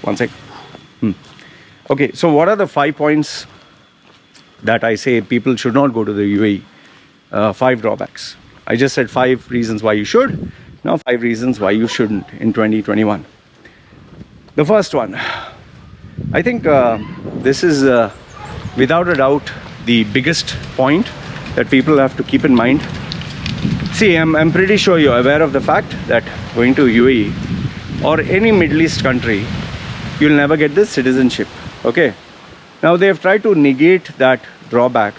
One sec. Okay, so what are the 5 points that I say people should not go to the UAE? 5 drawbacks. I just said 5 reasons why you should. Now 5 reasons why you shouldn't in 2021. The first one, I think this is without a doubt the biggest point that people have to keep in mind. See, I'm pretty sure you're aware of the fact that going to UAE or any Middle East country, you'll never get this citizenship. Okay. Now they've tried to negate that drawback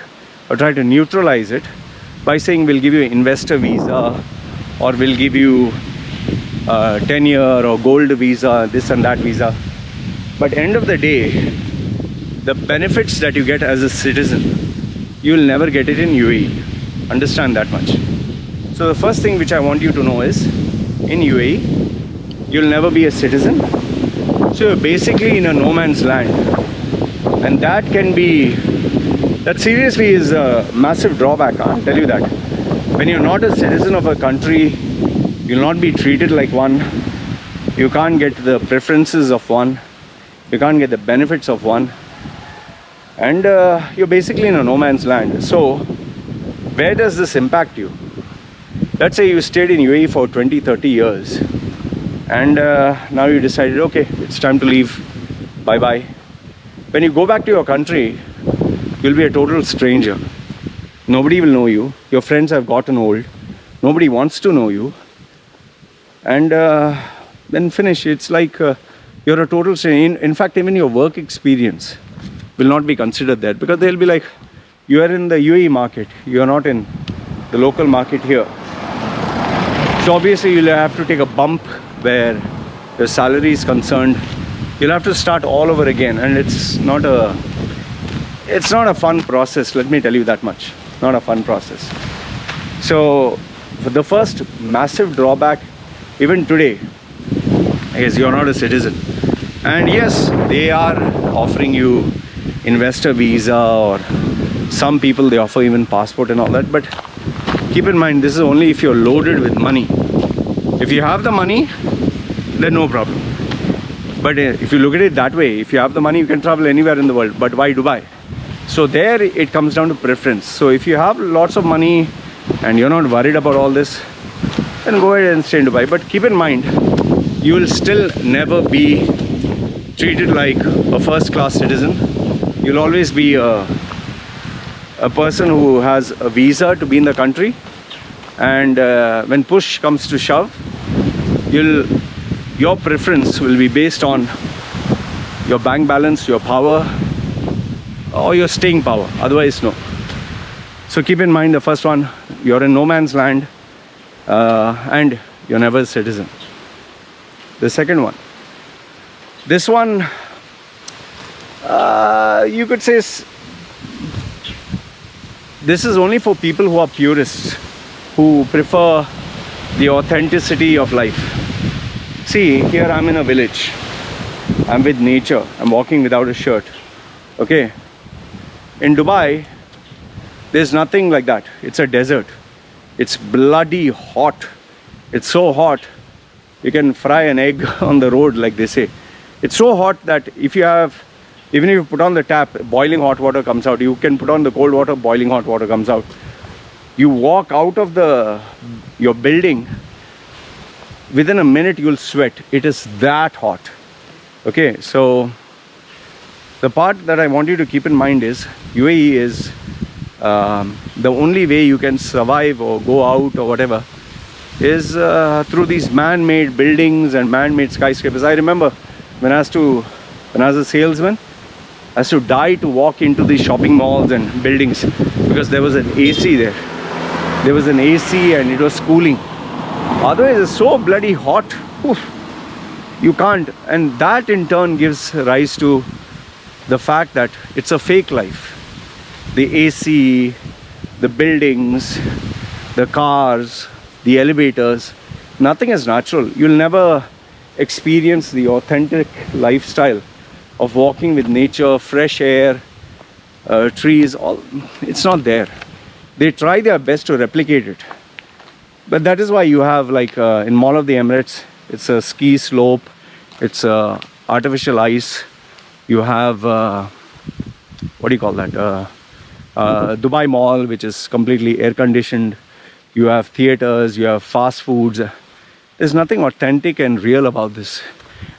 or try to neutralize it by saying we'll give you an investor visa or we'll give you a 10-year or gold visa, this and that visa. But end of the day, the benefits that you get as a citizen, you'll never get it in UAE. Understand that much. So the first thing which I want you to know is, in UAE, you'll never be a citizen. So you're basically in a no man's land. And that seriously is a massive drawback, I'll tell you that. When you're not a citizen of a country, you'll not be treated like one. You can't get the preferences of one. You can't get the benefits of one. And you're basically in a no man's land. So where does this impact you? Let's say you stayed in UAE for 20, 30 years. And now you decided, okay, it's time to leave. Bye-bye. When you go back to your country, you'll be a total stranger. Nobody will know you. Your friends have gotten old. Nobody wants to know you. And then finish. It's like you're a total stranger. In fact, even your work experience will not be considered there, because they'll be like, you are in the UAE market. You're not in the local market here. So obviously you'll have to take a bump where your salary is concerned. You'll have to start all over again, and it's not a fun process, let me tell you that much. Not a fun process. So the first massive drawback, even today, is you're not a citizen. And yes, they are offering you investor visa, or some people they offer even passport and all that, but keep in mind, this is only if you're loaded with money. If you have the money, then no problem. But if you look at it that way, if you have the money, you can travel anywhere in the world. But why Dubai? So there it comes down to preference. So if you have lots of money and you're not worried about all this, then go ahead and stay in Dubai. But keep in mind, you will still never be treated like a first-class citizen. You'll always be a person who has a visa to be in the country. And when push comes to shove, your preference will be based on your bank balance, your power, or your staying power. Otherwise, no. So keep in mind the first one, you're in no man's land, and you're never a citizen. The second one, this one, you could say this is only for people who are purists, who prefer the authenticity of life. See, here I'm in a village. I'm with nature. I'm walking without a shirt. Okay. In Dubai, there's nothing like that. It's a desert. It's bloody hot. It's so hot, you can fry an egg on the road, like they say. It's so hot that even if you put on the tap, boiling hot water comes out. You can put on the cold water, boiling hot water comes out. You walk out of your building, within a minute you'll sweat. It is that hot. Okay, so the part that I want you to keep in mind is UAE is the only way you can survive or go out or whatever is through these man-made buildings and man-made skyscrapers. I remember when I was a salesman, I used to die to walk into these shopping malls and buildings because there was an AC there. There was an AC and it was cooling. Otherwise, it's so bloody hot. Oof, you can't. And that in turn gives rise to the fact that it's a fake life. The AC, the buildings, the cars, the elevators, nothing is natural. You'll never experience the authentic lifestyle of walking with nature, fresh air, trees. It's not there. They try their best to replicate it. But that is why you have, like in Mall of the Emirates, it's a ski slope, it's a artificial ice. You have what do you call that? Dubai Mall, which is completely air conditioned. You have theaters, you have fast foods. There's nothing authentic and real about this.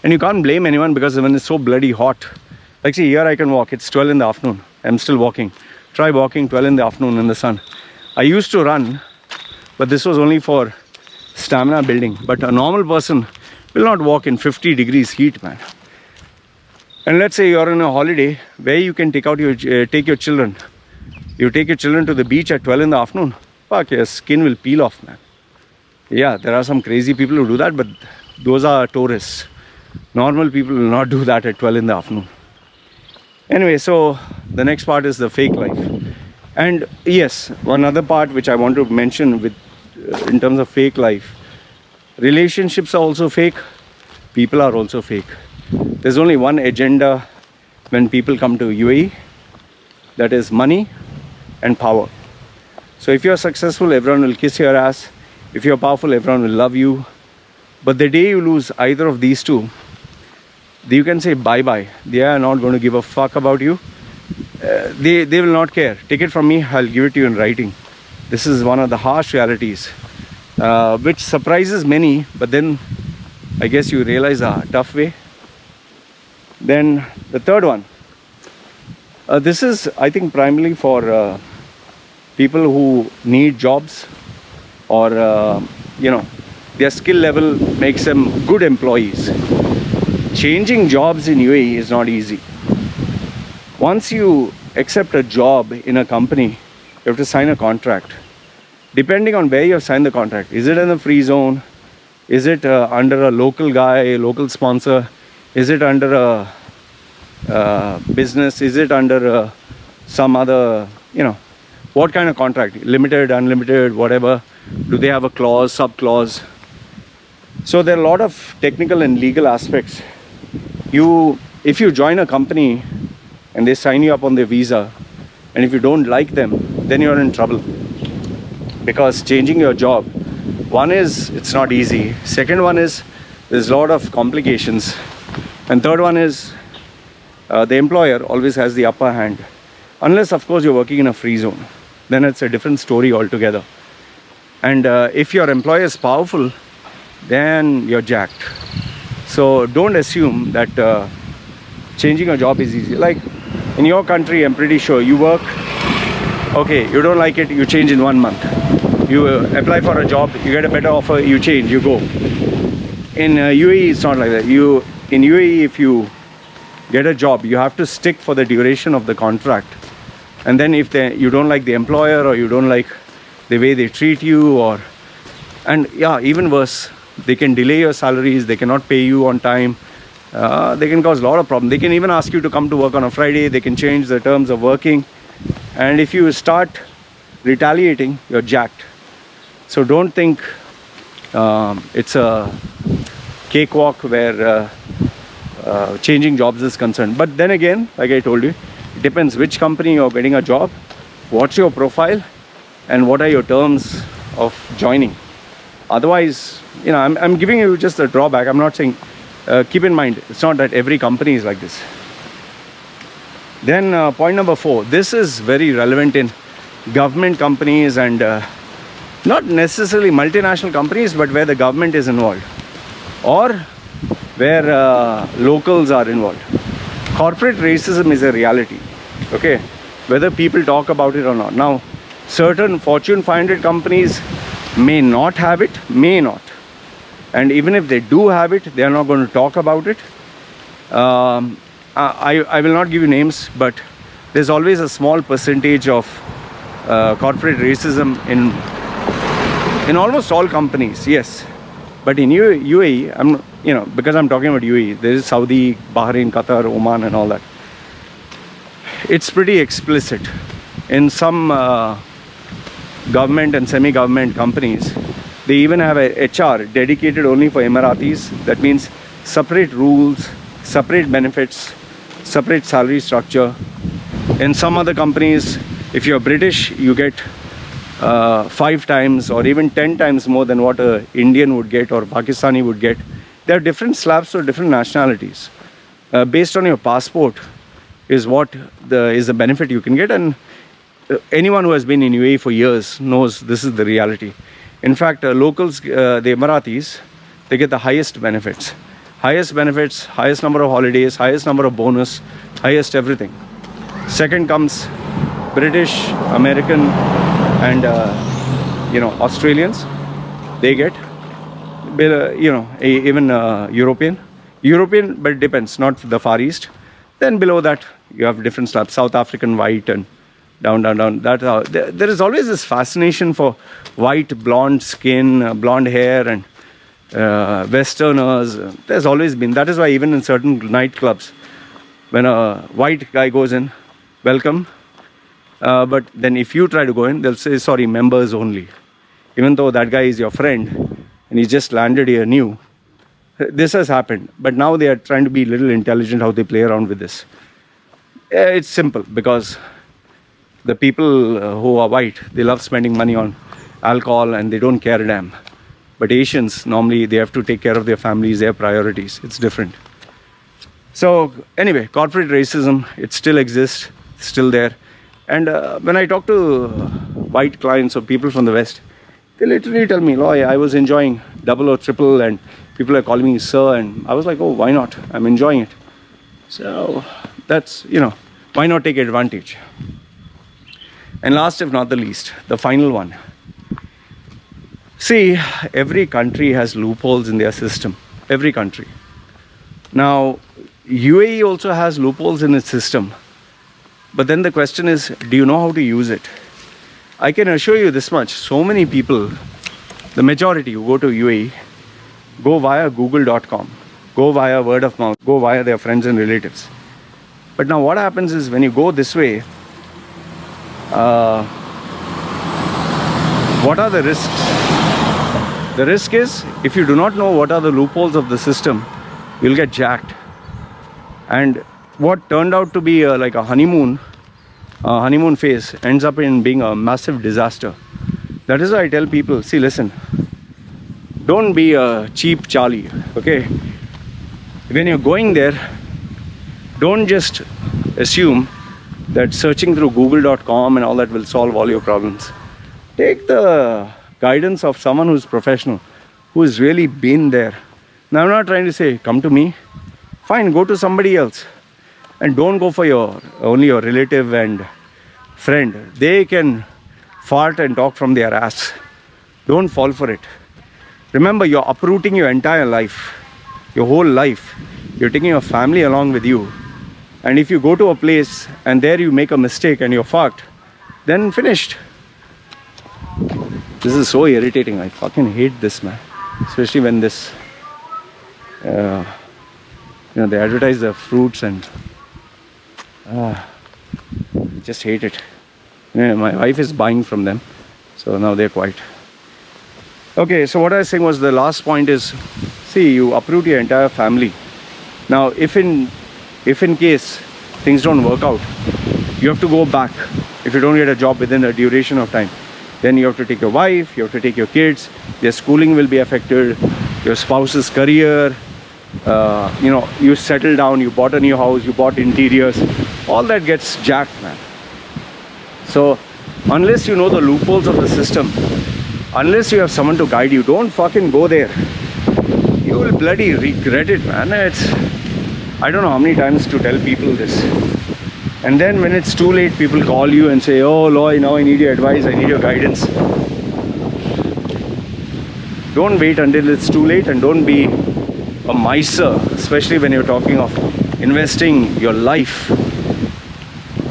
And you can't blame anyone because when it's so bloody hot. Like see, here I can walk, it's 12 in the afternoon. I'm still walking. Try walking 12 in the afternoon in the sun. I used to run, but this was only for stamina building. But a normal person will not walk in 50 degrees heat, man. And let's say you're on a holiday where you can take your children. You take your children to the beach at 12 in the afternoon. Fuck, your skin will peel off, man. Yeah, there are some crazy people who do that, but those are tourists. Normal people will not do that at 12 in the afternoon. Anyway, so the next part is the fake life. And yes, one other part which I want to mention with in terms of fake life, relationships are also fake, people are also fake. There's only one agenda when people come to UAE, that is money and power. So if you're successful, everyone will kiss your ass. If you're powerful, everyone will love you. But the day you lose either of these two, you can say bye-bye. They are not going to give a fuck about you. They will not care. Take it from me, I'll give it to you in writing. This is one of the harsh realities, which surprises many, but then I guess you realize a tough way. Then the third one. This is, I think, primarily for people who need jobs or, their skill level makes them good employees. Changing jobs in UAE is not easy. Once you accept a job in a company, you have to sign a contract. Depending on where you have signed the contract, is it in a free zone? Is it under a local guy, a local sponsor? Is it under a business? Is it under some other, what kind of contract? Limited, unlimited, whatever. Do they have a clause, sub-clause? So there are a lot of technical and legal aspects. If you join a company and they sign you up on their visa, and if you don't like them, then you're in trouble. Because changing your job, one is, it's not easy. Second one is, there's a lot of complications. And third one is, the employer always has the upper hand. Unless, of course, you're working in a free zone. Then it's a different story altogether. And if your employer is powerful, then you're jacked. So don't assume that changing a job is easy. Like in your country, I'm pretty sure you work, okay, you don't like it, you change in 1 month. You apply for a job, you get a better offer, you change, you go. In UAE, it's not like that. In UAE, if you get a job, you have to stick for the duration of the contract. And then if you don't like the employer or you don't like the way they treat you, and yeah, even worse, they can delay your salaries, they cannot pay you on time, they can cause a lot of problems. They can even ask you to come to work on a Friday, they can change the terms of working, and if you start retaliating, you're jacked. So don't think it's a cakewalk where changing jobs is concerned. But then again, like I told you, it depends which company you're getting a job, what's your profile, and what are your terms of joining. Otherwise, I'm giving you just a drawback. I'm not saying, keep in mind, it's not that every company is like this. Then point number 4, this is very relevant in government companies and not necessarily multinational companies, but where the government is involved or where locals are involved. Corporate racism is a reality, okay, whether people talk about it or not. Now, certain Fortune 500 companies may not have it, may not. And even if they do have it, they are not going to talk about it. I will not give you names, but there's always a small percentage of corporate racism in almost all companies, yes. But in UAE, because I'm talking about UAE, there is Saudi, Bahrain, Qatar, Oman and all that. It's pretty explicit. In some government and semi-government companies, they even have a HR dedicated only for Emiratis. That means separate rules, separate benefits, separate salary structure. In some other companies, if you're British, you get 5 times or even 10 times more than what an Indian would get or Pakistani would get. There are different slabs for different nationalities. based on your passport is what is the benefit you can get. And anyone who has been in UAE for years knows this is the reality. In fact, locals, the Emiratis, they get the highest benefits. Highest benefits, highest number of holidays, highest number of bonus, highest everything. Second comes British, American, and Australians. They get, even European, but it depends, not the Far East. Then below that, you have different stuff, South African white and down. There is always this fascination for white, blonde skin, blonde hair, and Westerners. There's always been. That is why even in certain nightclubs, when a white guy goes in, welcome. But then if you try to go in, they'll say, sorry, members only. Even though that guy is your friend and he just landed here new. This has happened. But now they are trying to be a little intelligent how they play around with this. It's simple because the people who are white, they love spending money on alcohol and they don't care a damn. But Asians, normally they have to take care of their families, their priorities. It's different. So anyway, corporate racism, it still exists, still there. And when I talk to white clients or people from the West, they literally tell me, Loy, I was enjoying double or triple and people are calling me sir. And I was like, oh, why not? I'm enjoying it. So that's, why not take advantage? And last, if not the least, the final one. See, every country has loopholes in their system. Every country. Now, UAE also has loopholes in its system. But then the question is, do you know how to use it? I can assure you this much. So many people, the majority who go to UAE, go via google.com, go via word of mouth, go via their friends and relatives. But now what happens is when you go this way, what are the risks? The risk is, if you do not know what are the loopholes of the system, you'll get jacked. And what turned out to be like a honeymoon phase ends up in being a massive disaster. That is why I tell people, see, listen, don't be a cheap Charlie, okay? When you're going there, don't just assume that searching through google.com and all that will solve all your problems. Take the guidance of someone who's professional, who's really been there. Now, I'm not trying to say, come to me. Fine, go to somebody else. And don't go for only your relative and friend. They can fart and talk from their ass. Don't fall for it. Remember, you're uprooting your entire life, your whole life. You're taking your family along with you. And if you go to a place and there you make a mistake and you're fucked, then finished. This is so irritating. I fucking hate this, man. Especially when this, they advertise the fruits and just hate it. My wife is buying from them, so now they're quiet. Okay, so what I was saying was the last point is, see, you uproot your entire family. Now, if in case things don't work out, you have to go back. If you don't get a job within a duration of time, then you have to take your wife, you have to take your kids, their schooling will be affected, your spouse's career, you settle down, you bought a new house, you bought interiors, all that gets jacked, man. So unless you know the loopholes of the system, unless you have someone to guide you, don't fucking go there. You will bloody regret it, man. I don't know how many times to tell people this. And then when it's too late, people call you and say, oh Loy, now I need your advice, I need your guidance. Don't wait until it's too late, and don't be a miser, especially when you're talking of investing your life,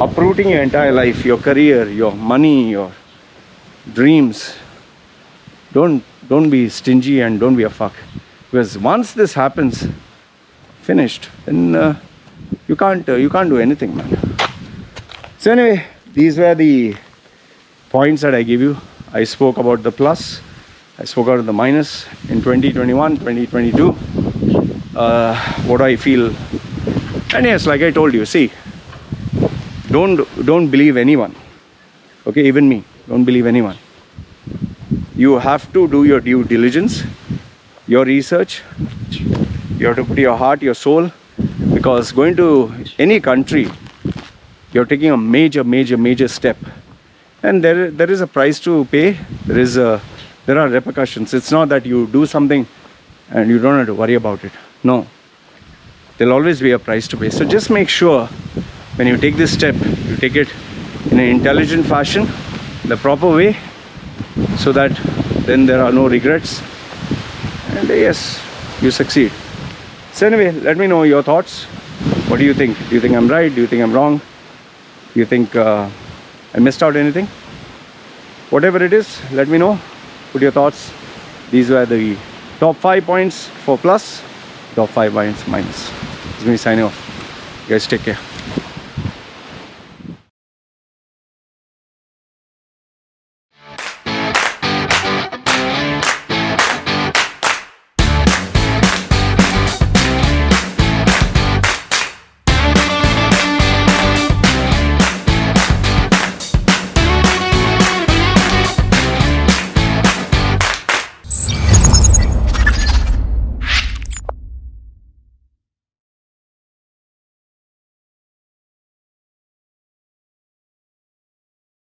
uprooting your entire life, your career, your money, your dreams. Don't be stingy and don't be a fuck. Because once this happens, finished, then you can't do anything, man. So anyway, these were the points that I gave you. I spoke about the plus, I spoke about the minus in 2021, 2022. What I feel. And yes, like I told you, see, don't believe anyone. Okay, even me, don't believe anyone. You have to do your due diligence, your research. You have to put your heart, your soul, Because going to any country, you're taking a major step, and there is a price to pay. There are repercussions. It's not that you do something and you don't have to worry about it. No, there'll always be a price to pay. So just make sure when you take this step, you take it in an intelligent fashion, the proper way, so that then there are no regrets, and yes, you succeed. So anyway, let me know your thoughts. What do you think? Do you think I'm right? Do you think I'm wrong? Do you think I missed out anything? Whatever it is, let me know. Put your thoughts. These were the top 5 points for plus, top 5 points minus. It's me signing off. You guys take care.